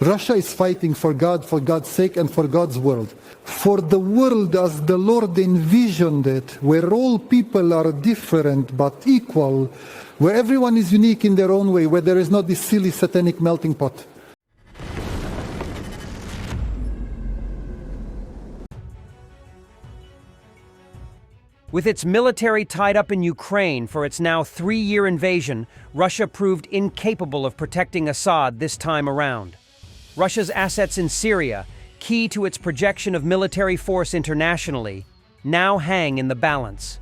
Russia is fighting for God, for God's sake, and for God's world. For the world as the Lord envisioned it, where all people are different but equal, where everyone is unique in their own way, where there is not this silly satanic melting pot. With its military tied up in Ukraine for its now 3-year invasion, Russia proved incapable of protecting Assad this time around. Russia's assets in Syria, key to its projection of military force internationally, now hang in the balance.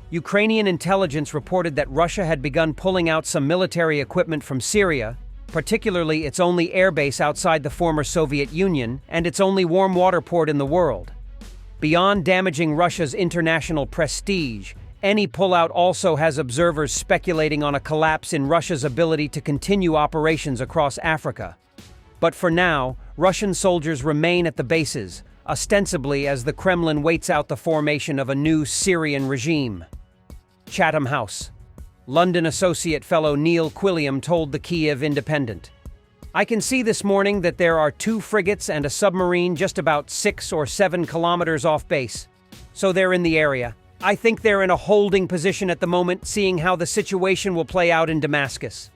Ukrainian intelligence reported that Russia had begun pulling out some military equipment from Syria, particularly its only airbase outside the former Soviet Union and its only warm water port in the world. Beyond damaging Russia's international prestige, any pullout also has observers speculating on a collapse in Russia's ability to continue operations across Africa. But for now, Russian soldiers remain at the bases, ostensibly as the Kremlin waits out the formation of a new Syrian regime. Chatham House. London associate fellow Neil Quilliam told the Kiev Independent, "I can see this morning that there are 2 frigates and a submarine just about 6 or 7 kilometers off base. So they're in the area. I think they're in a holding position at the moment, seeing how the situation will play out in Damascus."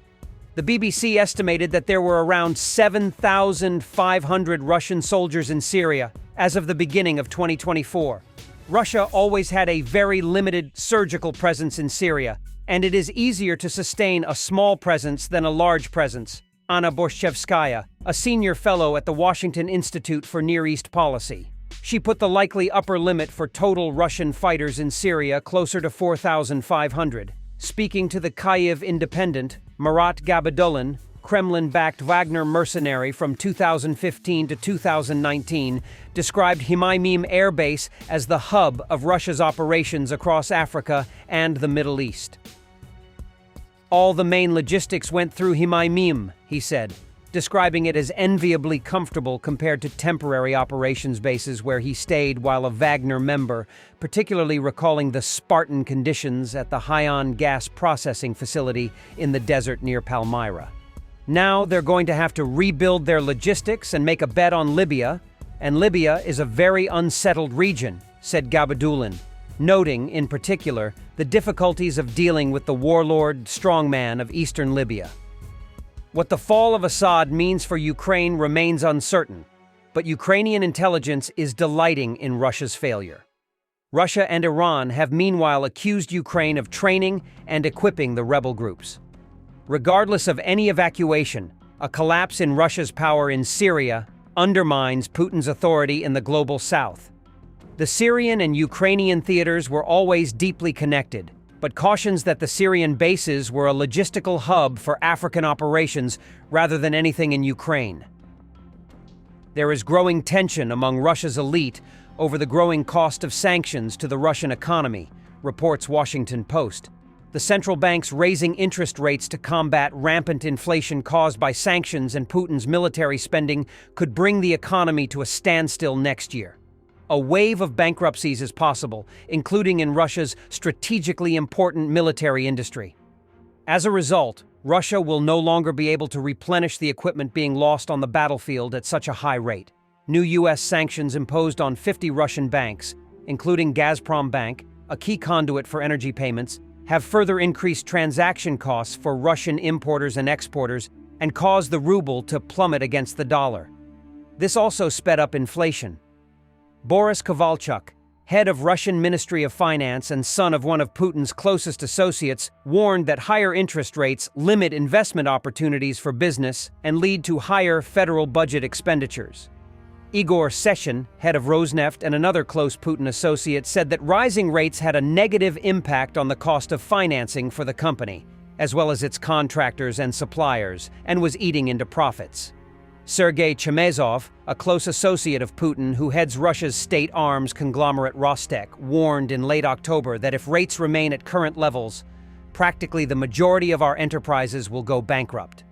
The BBC estimated that there were around 7,500 Russian soldiers in Syria as of the beginning of 2024. Russia always had a very limited surgical presence in Syria, and it is easier to sustain a small presence than a large presence. Anna Borshchevskaya, a senior fellow at the Washington Institute for Near East Policy. She put the likely upper limit for total Russian fighters in Syria closer to 4,500. Speaking to the Kyiv Independent, Marat Gabadulin, Kremlin-backed Wagner mercenary from 2015 to 2019, described Hmeimim Air Base as the hub of Russia's operations across Africa and the Middle East. "All the main logistics went through Hmeimim," he said, describing it as enviably comfortable compared to temporary operations bases where he stayed while a Wagner member, particularly recalling the Spartan conditions at the Haiyan gas processing facility in the desert near Palmyra. Now they're going to have to rebuild their logistics and make a bet on Libya, and Libya is a very unsettled region, said Gabadulin, noting, in particular, the difficulties of dealing with the warlord strongman of eastern Libya. What the fall of Assad means for Ukraine remains uncertain, but Ukrainian intelligence is delighting in Russia's failure. Russia and Iran have meanwhile accused Ukraine of training and equipping the rebel groups. Regardless of any evacuation, a collapse in Russia's power in Syria undermines Putin's authority in the global south. The Syrian and Ukrainian theaters were always deeply connected, but cautions that the Syrian bases were a logistical hub for African operations rather than anything in Ukraine. There is growing tension among Russia's elite over the growing cost of sanctions to the Russian economy, reports Washington Post. The central banks raising interest rates to combat rampant inflation caused by sanctions and Putin's military spending could bring the economy to a standstill next year. A wave of bankruptcies is possible, including in Russia's strategically important military industry. As a result, Russia will no longer be able to replenish the equipment being lost on the battlefield at such a high rate. New U.S. sanctions imposed on 50 Russian banks, including Gazprom Bank, a key conduit for energy payments, have further increased transaction costs for Russian importers and exporters and caused the ruble to plummet against the dollar. This also sped up inflation. Boris Kovalchuk, head of Russian Ministry of Finance and son of one of Putin's closest associates, warned that higher interest rates limit investment opportunities for business and lead to higher federal budget expenditures. Igor Sechin, head of Rosneft and another close Putin associate, said that rising rates had a negative impact on the cost of financing for the company, as well as its contractors and suppliers, and was eating into profits. Sergei Chemezov, a close associate of Putin who heads Russia's state arms conglomerate Rostec, warned in late October that if rates remain at current levels, practically the majority of our enterprises will go bankrupt.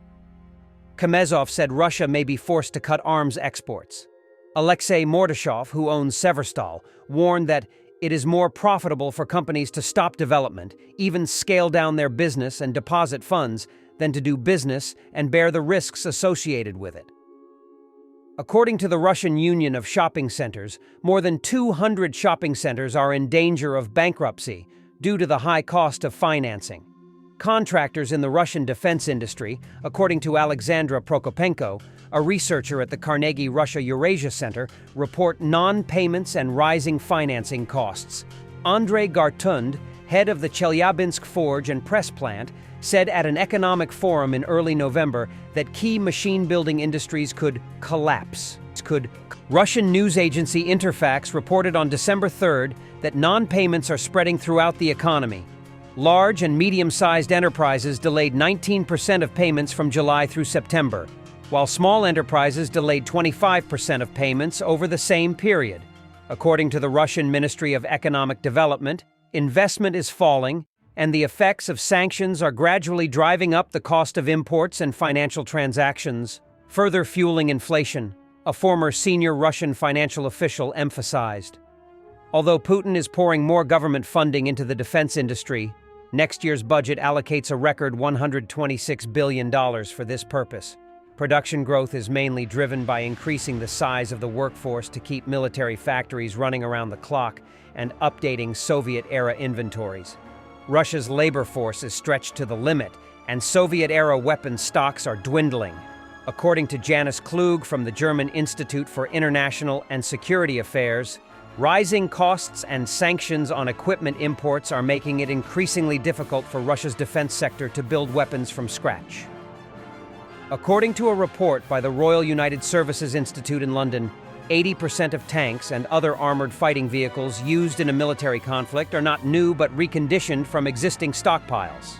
Chemezov said Russia may be forced to cut arms exports. Alexei Mordashov, who owns Severstal, warned that it is more profitable for companies to stop development, even scale down their business and deposit funds, than to do business and bear the risks associated with it. According to the Russian Union of Shopping Centers, more than 200 shopping centers are in danger of bankruptcy due to the high cost of financing. Contractors in the Russian defense industry, according to Alexandra Prokopenko, a researcher at the Carnegie Russia-Eurasia Center, report non-payments and rising financing costs. Andrei Gartund, head of the Chelyabinsk forge and press plant, said at an economic forum in early November that key machine-building industries could collapse. Russian news agency Interfax reported on December 3rd that non-payments are spreading throughout the economy. Large and medium-sized enterprises delayed 19% of payments from July through September, while small enterprises delayed 25% of payments over the same period. According to the Russian Ministry of Economic Development, investment is falling, and the effects of sanctions are gradually driving up the cost of imports and financial transactions, further fueling inflation, a former senior Russian financial official emphasized. Although Putin is pouring more government funding into the defense industry, next year's budget allocates a record $126 billion for this purpose. Production growth is mainly driven by increasing the size of the workforce to keep military factories running around the clock and updating Soviet-era inventories. Russia's labor force is stretched to the limit, and Soviet-era weapons stocks are dwindling. According to Janis Klug from the German Institute for International and Security Affairs, rising costs and sanctions on equipment imports are making it increasingly difficult for Russia's defense sector to build weapons from scratch. According to a report by the Royal United Services Institute in London, 80% of tanks and other armored fighting vehicles used in a military conflict are not new but reconditioned from existing stockpiles.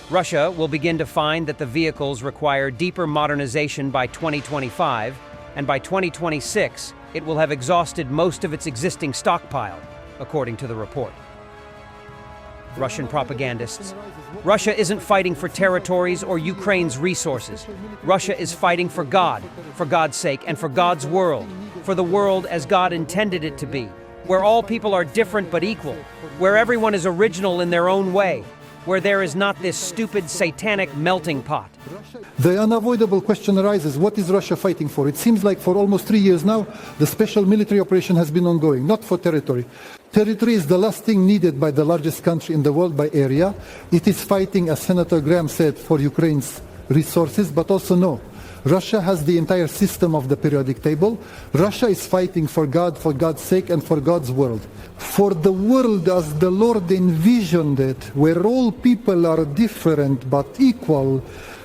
Russia will begin to find that the vehicles require deeper modernization by 2025, and by 2026, it will have exhausted most of its existing stockpile, according to the report. Russian propagandists. Russia isn't fighting for territories or Ukraine's resources. Russia is fighting for God's sake, and for God's world, for the world as God intended it to be, where all people are different but equal, where everyone is original in their own way, where there is not this stupid satanic melting pot. The unavoidable question arises, what is Russia fighting for? It seems like for almost 3 years now, the special military operation has been ongoing, not for territory. Territory is the last thing needed by the largest country in the world by area. It is fighting, as Senator Graham said, for Ukraine's resources, but also no. Russia has the entire system of the periodic table. Russia is fighting for God, for God's sake, and for God's world. For the world as the Lord envisioned it, where all people are different but equal,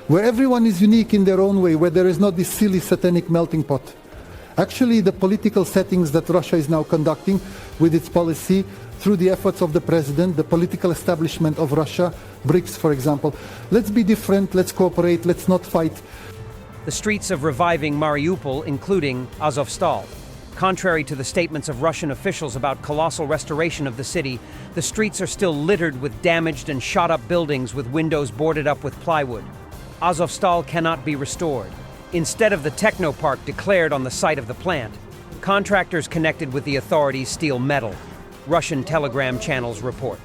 where everyone is unique in their own way, where there is not this silly satanic melting pot. Actually, the political settings that Russia is now conducting with its policy, through the efforts of the president, the political establishment of Russia, BRICS, for example, let's be different, let's cooperate, let's not fight. The streets of reviving Mariupol, including Azovstal. Contrary to the statements of Russian officials about colossal restoration of the city, the streets are still littered with damaged and shot-up buildings with windows boarded up with plywood. Azovstal cannot be restored. Instead of the technopark declared on the site of the plant, contractors connected with the authorities steal metal, Russian telegram channels report.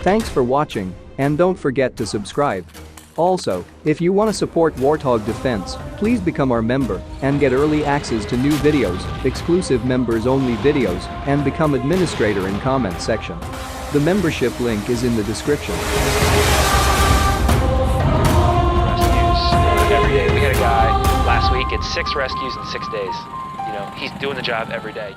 Thanks for watching, and don't forget to subscribe. Also, if you want to support Warthog Defense, please become our member and get early access to new videos, exclusive members-only videos, and become administrator in comment section. The membership link is in the description. Rescues every day. We had a guy last week at 6 rescues in 6 days. You know, he's doing the job every day.